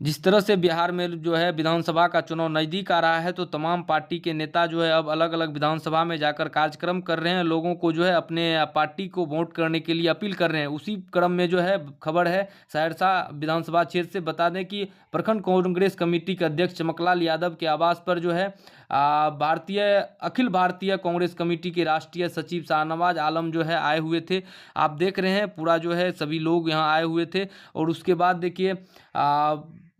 जिस तरह से बिहार में जो है विधानसभा का चुनाव नज़दीक आ रहा है, तो तमाम पार्टी के नेता जो है अब अलग अलग विधानसभा में जाकर कार्यक्रम कर रहे हैं, लोगों को जो है अपने पार्टी को वोट करने के लिए अपील कर रहे हैं। उसी क्रम में जो है खबर है सहरसा विधानसभा क्षेत्र से, बता दें कि प्रखंड कांग्रेस कमेटी के अध्यक्ष चमकलाल यादव के आवास पर जो है अखिल भारतीय कांग्रेस कमेटी के राष्ट्रीय सचिव शाहनवाज आलम जो है आए हुए थे। आप देख रहे हैं पूरा जो है सभी लोग यहाँ आए हुए थे। और उसके बाद देखिए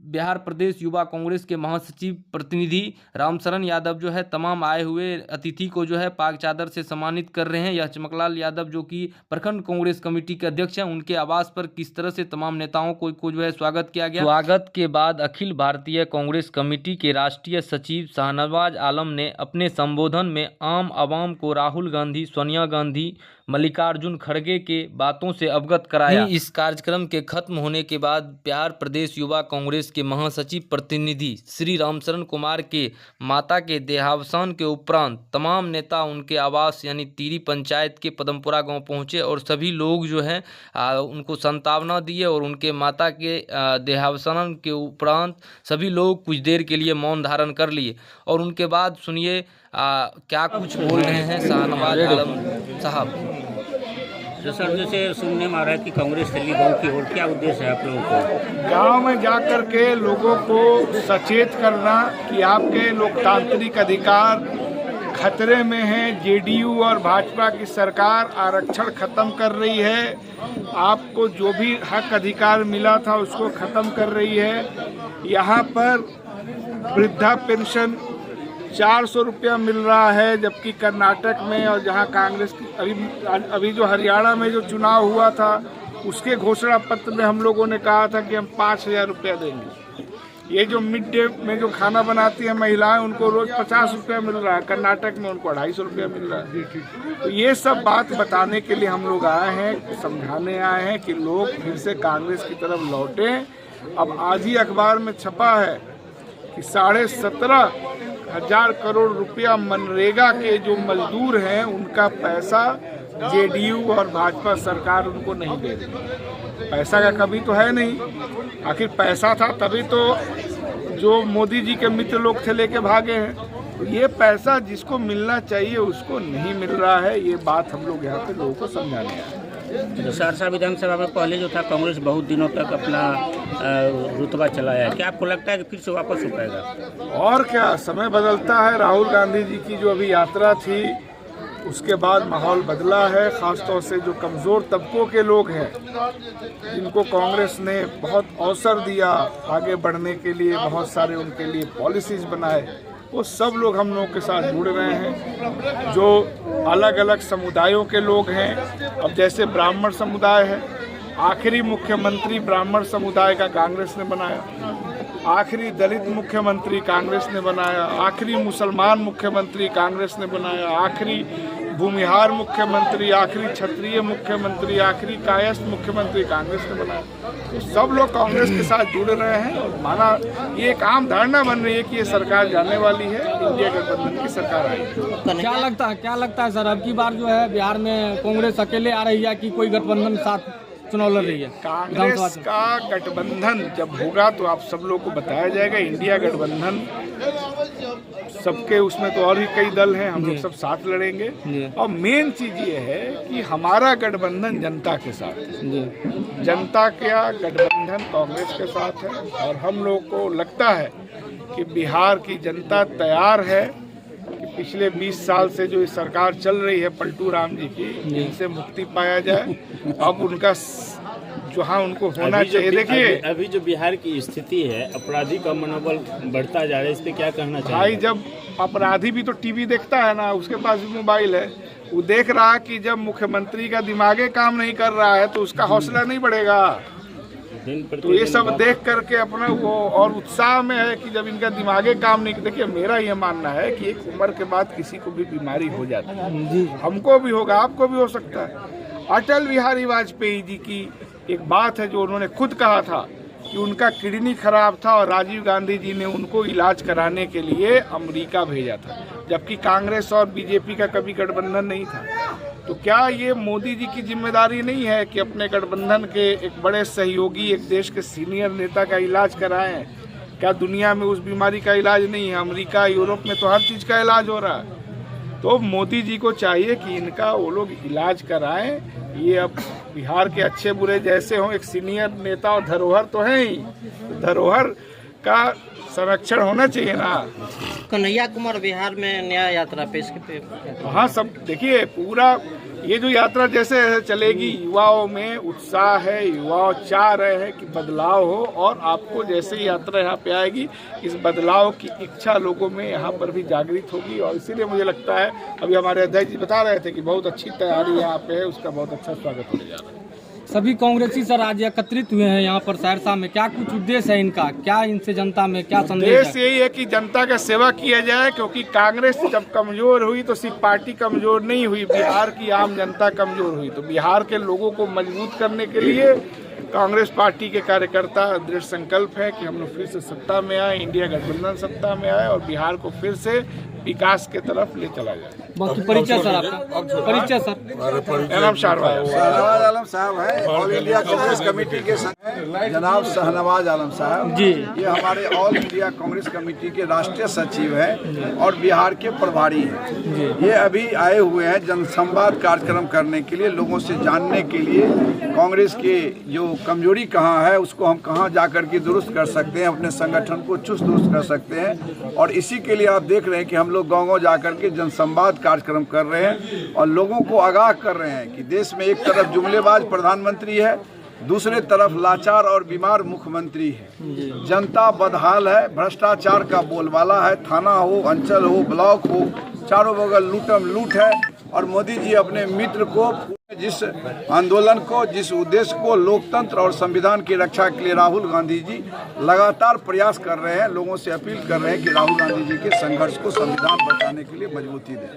बिहार प्रदेश युवा कांग्रेस के महासचिव प्रतिनिधि रामशरण यादव जो है तमाम आए हुए अतिथि को जो है पाग चादर से सम्मानित कर रहे हैं। यह चमकलाल यादव जो कि प्रखंड कांग्रेस कमेटी के अध्यक्ष हैं, उनके आवास पर किस तरह से तमाम नेताओं को जो है स्वागत किया गया। स्वागत के बाद अखिल भारतीय कांग्रेस कमेटी के राष्ट्रीय सचिव शाहनवाज आलम ने अपने संबोधन में आम आवाम को राहुल गांधी, सोनिया गांधी, मल्लिकार्जुन खड़गे के बातों से अवगत कराया। इस कार्यक्रम के खत्म होने के बाद बिहार प्रदेश युवा कांग्रेस के महासचिव प्रतिनिधि श्री रामशरण कुमार के माता के देहावसान के उपरांत तमाम नेता उनके आवास यानी तीरी पंचायत के पदमपुरा गांव पहुंचे और सभी लोग जो हैं उनको सांत्वना दिए। और उनके माता के देहावसान के उपरांत सभी लोग कुछ देर के लिए मौन धारण कर लिए। और उनके बाद सुनिए क्या कुछ बोल रहे हैं शाहनवाज आलम साहब। तो सर, जैसे सुनने में आ रहा है कि कांग्रेस चली गाँव की ओर, क्या उद्देश्य है आप लोगों को? गांव में जाकर के लोगों को सचेत करना कि आपके लोकतांत्रिक अधिकार खतरे में हैं। जेडीयू और भाजपा की सरकार आरक्षण खत्म कर रही है, आपको जो भी हक अधिकार मिला था उसको खत्म कर रही है। यहाँ पर वृद्धा पेंशन 400 रुपया मिल रहा है, जबकि कर्नाटक में और जहाँ कांग्रेस की अभी जो हरियाणा में जो चुनाव हुआ था उसके घोषणा पत्र में हम लोगों ने कहा था कि हम 5,000 रुपया देंगे। ये जो मिड डे में जो खाना बनाती हैं महिलाएं, उनको रोज 50 रुपया मिल रहा है, कर्नाटक में उनको 250 रुपया मिल रहा है। तो ये सब बात बताने के लिए हम लोग आए हैं, समझाने आए हैं कि लोग फिर से कांग्रेस की तरफ लौटें। अब आज ही अखबार में छपा है कि 17,500 करोड़ रुपया मनरेगा के जो मजदूर हैं उनका पैसा जेडीयू और भाजपा सरकार उनको नहीं दे रही। पैसा का कभी तो है नहीं, आखिर पैसा था तभी तो जो मोदी जी के मित्र लोग थे लेके भागे हैं। तो ये पैसा जिसको मिलना चाहिए उसको नहीं मिल रहा है, ये बात हम लोग यहाँ पे लोगों को समझाने आए हैं। तो सहरसा विधानसभा में पहले जो था कांग्रेस बहुत दिनों तक अपना रुतबा चलाया है, क्या आपको लगता है कि फिर से वापस हो पाएगा? और क्या, समय बदलता है। राहुल गांधी जी की जो अभी यात्रा थी उसके बाद माहौल बदला है। ख़ासतौर से जो कमज़ोर तबकों के लोग हैं जिनको कांग्रेस ने बहुत अवसर दिया आगे बढ़ने के लिए, बहुत सारे उनके लिए पॉलिसीज़ बनाए, वो सब लोग हम लोगों के साथ जुड़ रहे हैं। जो अलग अलग समुदायों के लोग हैं, अब जैसे ब्राह्मण समुदाय है, आखिरी मुख्यमंत्री ब्राह्मण समुदाय का कांग्रेस ने बनाया, आखिरी दलित मुख्यमंत्री कांग्रेस ने बनाया, आखिरी मुसलमान मुख्यमंत्री कांग्रेस ने बनाया, आखिरी भूमिहार मुख्यमंत्री, आखिरी क्षत्रिय मुख्यमंत्री, आखिरी कायस्थ मुख्यमंत्री कांग्रेस ने बनाया। तो सब लोग कांग्रेस के साथ जुड़ रहे हैं और माना ये एक आम धारणा बन रही है कि ये सरकार जाने वाली है, इंडिया गठबंधन की सरकार आई। क्या लगता है सर, अब की बार जो है बिहार में कांग्रेस अकेले आ रही है कि कोई गठबंधन साथ चुनाव लड़ रही है? कांग्रेस का गठबंधन जब होगा तो आप सब लोग को बताया जाएगा। इंडिया गठबंधन सबके उसमें तो और भी कई दल हैं, हम लोग सब साथ लड़ेंगे। और मेन चीज ये है कि हमारा गठबंधन जनता के साथ है। जनता का गठबंधन कांग्रेस के साथ है और हम लोग को लगता है कि बिहार की जनता तैयार है कि पिछले 20 साल से जो सरकार चल रही है पलटू राम जी की, इनसे मुक्ति पाया जाए। अब उनका जहाँ उनको होना चाहिए। देखिए अभी जो बिहार की स्थिति है, अपराधी का मनोबल बढ़ता जा रहा है, इस पे क्या कहना चाहिए? भाई, जब अपराधी भी तो टीवी देखता है ना, उसके पास भी मोबाइल है, वो देख रहा है कि जब मुख्यमंत्री का दिमागे काम नहीं कर रहा है तो उसका हौसला नहीं बढ़ेगा। तो ये सब देख करके अपना वो और उत्साह में है कि जब इनका दिमागे काम नहीं। देखिए मेरा ये मानना है कि एक उम्र के बाद किसी को भी बीमारी हो जाती है, हमको भी होगा, आपको भी हो सकता है। अटल बिहारी वाजपेयी जी की एक बात है जो उन्होंने खुद कहा था कि उनका किडनी खराब था और राजीव गांधी जी ने उनको इलाज कराने के लिए अमेरिका भेजा था, जबकि कांग्रेस और बीजेपी का कभी गठबंधन नहीं था। तो क्या ये मोदी जी की जिम्मेदारी नहीं है कि अपने गठबंधन के एक बड़े सहयोगी, एक देश के सीनियर नेता का इलाज कराएं? क्या दुनिया में उस बीमारी का इलाज नहीं है? अमेरिका, यूरोप में तो हर चीज़ का इलाज हो रहा है। तो मोदी जी को चाहिए कि इनका वो लोग इलाज कराएं। ये अब बिहार के अच्छे बुरे जैसे हों, एक सीनियर नेता और धरोहर तो है ही, तो धरोहर का संरक्षण होना चाहिए ना। कन्हैया कुमार बिहार में नया यात्रा पेश पे हाँ, सब देखिए, पूरा ये जो यात्रा जैसे चलेगी, युवाओं में उत्साह है, युवा चाह रहे हैं कि बदलाव हो, और आपको जैसे ही यात्रा यहाँ पे आएगी इस बदलाव की इच्छा लोगों में यहाँ पर भी जागृत होगी। और इसीलिए मुझे लगता है, अभी हमारे अध्यक्ष जी बता रहे थे कि बहुत अच्छी तैयारी यहाँ पे है, उसका बहुत अच्छा स्वागत होने जा रहा है। सभी कांग्रेसी सर आज एकत्रित हुए हैं यहाँ पर सहरसा में, क्या कुछ उद्देश्य है इनका? क्या इनसे जनता में क्या संदेश है? उद्देश्य यही है कि जनता का सेवा किया जाए, क्योंकि कांग्रेस जब कमजोर हुई तो सिर्फ पार्टी कमजोर नहीं हुई, बिहार की आम जनता कमजोर हुई। तो बिहार के लोगों को मजबूत करने के लिए कांग्रेस पार्टी के कार्यकर्ता दृढ़ संकल्प है कि हम लोग फिर से सत्ता में आए, इंडिया गठबंधन सत्ता में आए और बिहार को फिर से विकास के तरफ ले चला जाए। बाकी परिचय सर आपका, परिचय सर। मेरा नाम शहनवाज आलम साहब है, ऑल इंडिया कांग्रेस कमेटी के जनाब शहनवाज आलम साहब जी, ये हमारे ऑल इंडिया कांग्रेस कमेटी के राष्ट्रीय सचिव हैं और बिहार के प्रभारी हैं। ये अभी आए हुए हैं जनसंवाद कार्यक्रम करने के लिए, लोगों से जानने के लिए कांग्रेस के जो कमजोरी कहाँ है उसको हम कहाँ जाकर के दुरुस्त कर सकते हैं, अपने संगठन को चुस्त दुरुस्त कर सकते हैं। और इसी के लिए आप देख रहे हैं कि हम लोग गाँव-गाँव जाकर के जनसंवाद कार्यक्रम कर रहे हैं और लोगों को आगाह कर रहे हैं कि देश में एक तरफ जुमलेबाज प्रधानमंत्री है, दूसरे तरफ लाचार और बीमार मुख्यमंत्री है। जनता बदहाल है, भ्रष्टाचार का बोलबाला है, थाना हो, अंचल हो, ब्लॉक हो, चारों बगल लूटम लूट है। और मोदी जी अपने मित्र को, जिस आंदोलन को, जिस उद्देश्य को, लोकतंत्र और संविधान की रक्षा के लिए राहुल गांधी जी लगातार प्रयास कर रहे हैं, लोगों से अपील कर रहे हैं कि राहुल गांधी जी के संघर्ष को संविधान बचाने के लिए मजबूती दें।